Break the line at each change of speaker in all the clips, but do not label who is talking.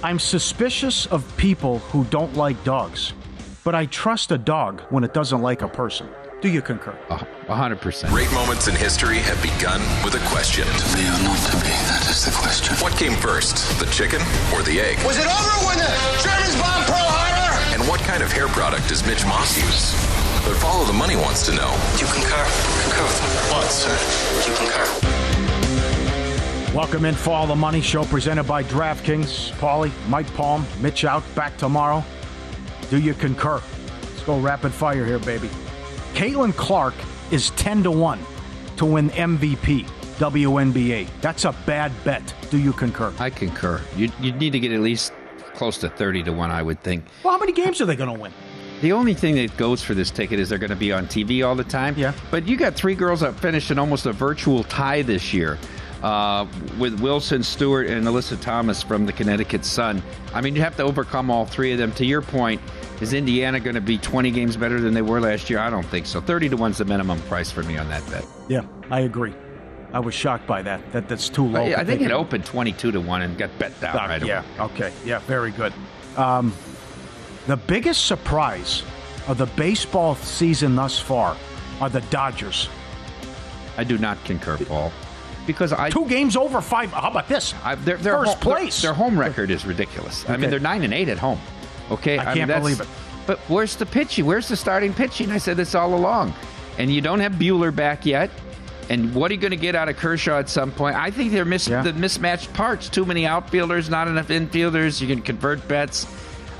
I'm suspicious of people who don't like dogs, but I trust a dog when it doesn't like a person. Do you concur?
100%.
Great moments in history have begun with a question.
To be or not to be, that is the question.
What came first, the chicken or the egg?
Was it over when the Germans bombed Pearl Harbor?
And what kind of hair product does Mitch Moss use? But Follow the Money wants to know.
Do you concur? Concur with me. What, sir? Do you concur?
Welcome in, Follow the Money show presented by DraftKings. Paulie, Mike Palm, Mitch out, back tomorrow. Do you concur? Let's go rapid fire here, baby. Caitlin Clark is 10-1 to win MVP, WNBA. That's a bad bet. Do you concur?
I concur. You'd need to get at least close to 30-1, I would think.
Well, how many games are they going to win?
The only thing that goes for this ticket is they're going to be on TV all the time.
Yeah.
But you got three girls that finished in almost a virtual tie this year. With Wilson, Stewart, and Alyssa Thomas from the Connecticut Sun. I mean, you have to overcome all three of them. To your point, is Indiana going to be 20 games better than they were last year? I don't think so. 30-1's the minimum price for me on that bet.
Yeah, I agree. I was shocked by that. That's too low.
I think it opened 22-1 and got bet down right away.
Yeah, okay. Yeah, very good. The biggest surprise of the baseball season thus far are the Dodgers.
I do not concur, Paul. Because
2 games over 5. How about this?
Their
First place.
Their home record is ridiculous.
Okay.
I mean, they're 9-8 at home. Okay,
I can't believe it.
But where's the pitching? Where's the starting pitching? I said this all along. And you don't have Buehler back yet. And what are you going to get out of Kershaw at some point? I think they're the mismatched parts. Too many outfielders, not enough infielders. You can convert bets.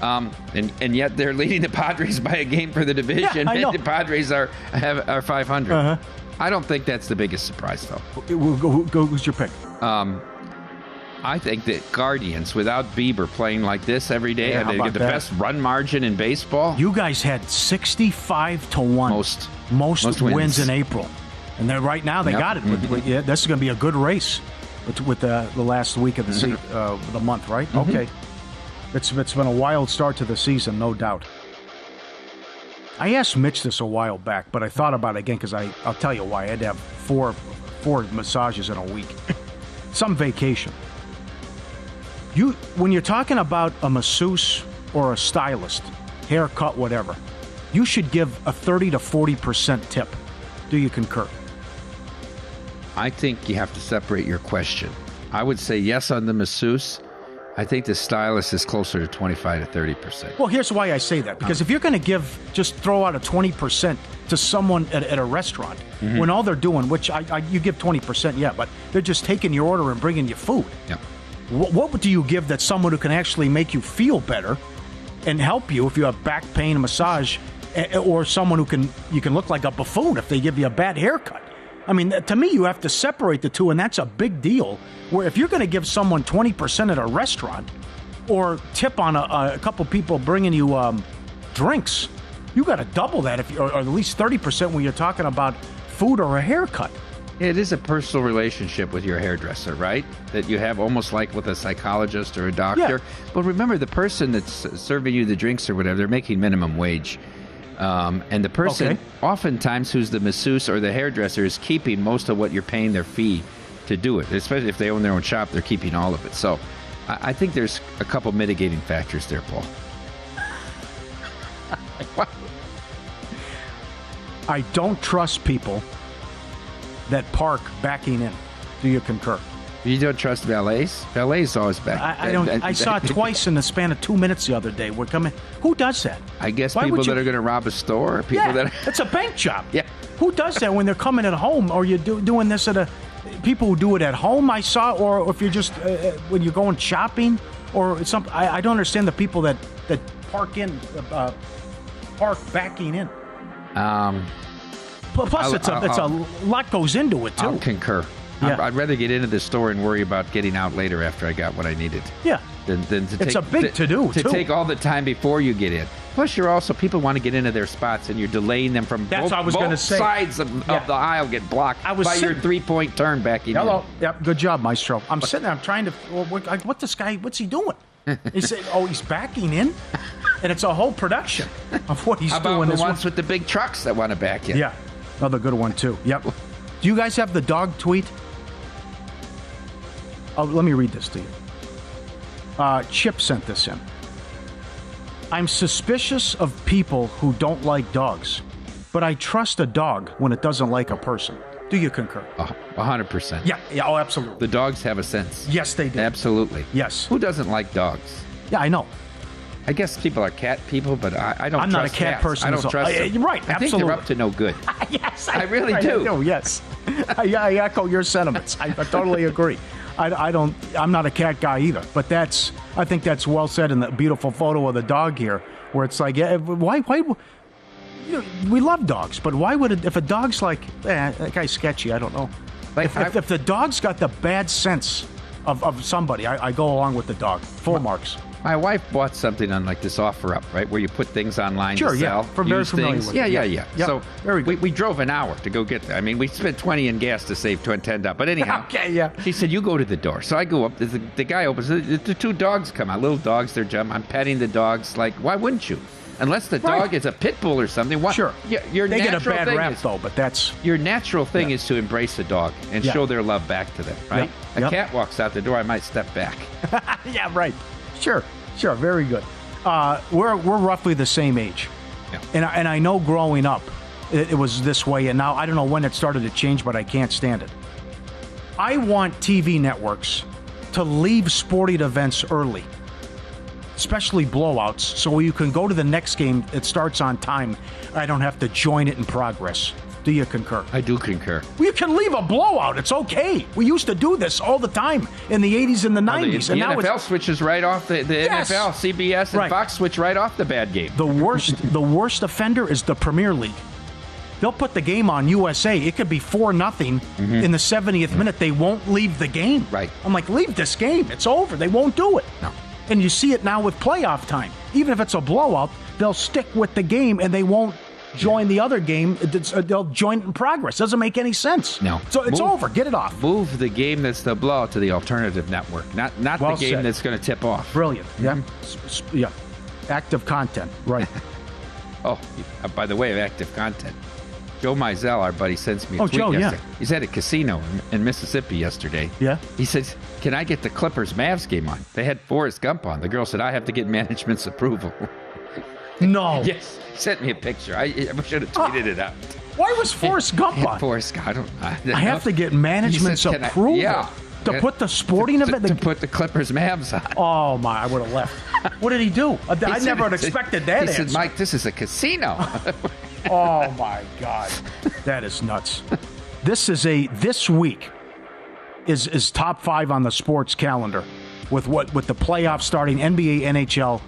And yet they're leading the Padres by a game for the division.
Yeah, I know.
The Padres are 500.
Uh-huh.
I don't think that's the biggest surprise, though.
Who's your pick?
I think that Guardians, without Bieber playing like this every day,
Yeah,
they
how
get the
about that?
best run margin in baseball.
You guys had 65-1 most wins in April, and then right now they got it. Yeah, this is going to be a good race with the last week of the month, right?
Mm-hmm.
Okay, it's been a wild start to the season, no doubt. I asked Mitch this a while back, but I thought about it again because I'll tell you why. I had to have four massages in a week. Some vacation. When you're talking about a masseuse or a stylist, haircut, whatever, you should give a 30 to 40% tip. Do you concur?
I think you have to separate your question. I would say yes on the masseuse. I think the stylist is closer to 25 to 30%.
Well, here's why I say that. Because if you're going to just throw out a 20% to someone at a restaurant, when all they're doing, which you give 20%, yeah, but they're just taking your order and bringing you food.
Yeah.
What do you give that someone who can actually make you feel better and help you if you have back pain, a massage, or someone you can look like a buffoon if they give you a bad haircut? I mean, to me, you have to separate the two, and that's a big deal. Where if you're going to give someone 20% at a restaurant or tip on a couple people bringing you drinks, you got to double that, or at least 30% when you're talking about food or a haircut.
It is a personal relationship with your hairdresser, right? That you have almost like with a psychologist or a doctor.
Yeah.
But remember, the person that's serving you the drinks or whatever, they're making minimum wage. And the person, oftentimes, who's the masseuse or the hairdresser is keeping most of what you're paying their fee to do it. Especially if they own their own shop, they're keeping all of it. So I think there's a couple mitigating factors there, Paul.
I don't trust people that park backing in. Do you concur?
You don't trust valets? Valets always back.
I don't. I saw it twice in the span of 2 minutes the other day. We're coming. Who does that?
I guess
Why
people
would you-
that are going to rob a store. People
Yeah,
that.
it's a bank job.
Yeah.
Who does that when they're coming at home, or you're doing this at people who do it at home? I saw, or if you're just when you're going shopping, or something. I don't understand the people that park backing in. Plus, it's a lot goes into it too.
I'll concur.
Yeah.
I'd rather get into the store and worry about getting out later after I got what I needed.
Yeah.
Than to
It's
take,
a big to-do,
to
too.
take all the time before you get in. Plus, people want to get into their spots, and you're delaying them from
That's
both,
what I was gonna
both
say.
sides of the aisle get blocked
I was
by your
sitting-
3-point turn backing
Hello. Yep. Good job, Maestro. I'm sitting there. I'm trying to. What this guy? What's he doing? He said, "Oh, he's backing in," and it's a whole production of what he's
in. How about
doing.
the ones with the big trucks that want to back in?
Yeah, another good one too. Yep. Do you guys have the dog tweet? Oh, let me read this to you. Chip sent this in. I'm suspicious of people who don't like dogs, but I trust a dog when it doesn't like a person. Do you concur?
100%.
Yeah, oh, absolutely.
The dogs have a sense.
Yes, they do.
Absolutely.
Yes.
Who doesn't like dogs?
Yeah, I know.
I guess people are cat people, but I don't.
I'm
trust
not a cat
cats.
person.
I don't trust them.
Right,
I think they're up to no good.
Yes,
I really do.
Yes, I echo your sentiments. I totally agree. I'm not a cat guy either. But I think that's well said in the beautiful photo of the dog here, where it's like, why? We love dogs, but why would if a dog's like, that guy's sketchy? I don't know. Like if the dog's got the bad sense of somebody, I go along with the dog. Full marks.
My wife bought something on like this offer-up, right, where you put things online to sell.
Sure, very familiar with it.
Yeah.
Yep,
So
very good.
we drove an hour to go get there. I mean, we spent $20 in gas to save $10. But anyhow,
okay, yeah.
She said, "You go to the door." So I go up. The guy opens. The two dogs come out. Little dogs. They're jumping. I'm petting the dogs. Like, why wouldn't you? Unless the dog is a pit bull or something. What?
Sure.
Your
they get a
natural
bad
thing
rap,
is,
though, but that's...
Your natural thing is to embrace a dog and show their love back to them, right?
Yep.
A cat walks out the door, I might step back.
Yeah, right. Sure, very good. We're roughly the same age.
Yeah.
And I know growing up, it was this way, and now I don't know when it started to change, but I can't stand it. I want TV networks to leave sporting events early, especially blowouts, so you can go to the next game. It starts on time. I don't have to join it in progress. Do you concur?
I do concur.
You can leave a blowout. It's okay. We used to do this all the time in the 80s and the 90s.
The
and now
NFL switches right off the
Yes.
NFL, CBS, and Fox switch right off the bad game.
The worst offender is the Premier League. They'll put the game on USA. It could be 4-0 in the 70th minute. They won't leave the game.
Right.
I'm like, leave this game. It's over. They won't do it.
No.
And you see it now with playoff time. Even if it's a blowout, they'll stick with the game and they won't join the other game. They'll join it in progress. Doesn't make any sense.
No.
So it's over. Get it off.
Move the game that's the blowout to the alternative network, not
Well
the game
said.
that's going to tip off.
Brilliant. Yeah. Yeah. Active content. Right.
Oh, by the way of active content, Joe Mizell, our buddy, sends me a tweet
Joe,
yesterday.
yeah.
He's at a casino in Mississippi yesterday.
Yeah.
He says, "Can I get the Clippers-Mavs game on?" They had Forrest Gump on. The girl said, "I have to get management's approval."
No.
Yes. He sent me a picture. I should have tweeted it out.
Why was Forrest Gump on?
Forrest Gump, I don't know.
I have to get management's
He says,
approval
yeah.
to put the sporting event.
To put the Clippers-Mavs on.
Oh my! I would have left. What did he do? I never had expected that.
He
answer.
said, "Mike, this is a casino."
Oh my God, that is nuts. This week is top 5 on the sports calendar with the playoffs starting, NBA, NHL,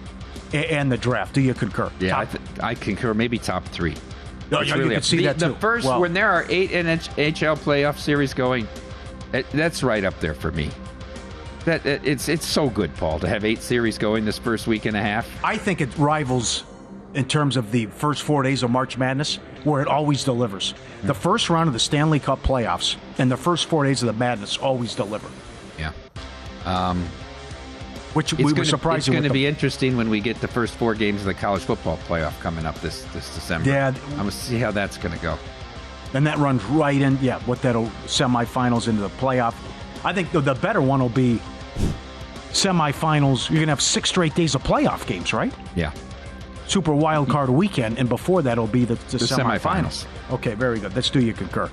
and the draft. Do you concur?
Yeah, I concur. Maybe top 3.
No,
It's
you
really
can see that too.
The first,
Well,
when there are 8 NHL playoff series going, that's right up there for me. It's so good, Paul, to have 8 series going this first week and a half.
I think it rivals in terms of the first 4 days of March Madness, where it always delivers. The first round of the Stanley Cup playoffs and the first 4 days of the Madness always deliver.
Yeah.
Which we were surprised.
It's going to be interesting when we get the first 4 games of the college football playoff coming up this December.
Yeah.
I'm going to see how that's going to go.
And that runs right in, that'll semifinals into the playoff. I think the better one will be semifinals. You're going to have 6 straight days of playoff games, right?
Yeah.
Super Wild Card weekend, and before that will be the semifinals.
semifinals.
Okay, very good. Let's do you concur.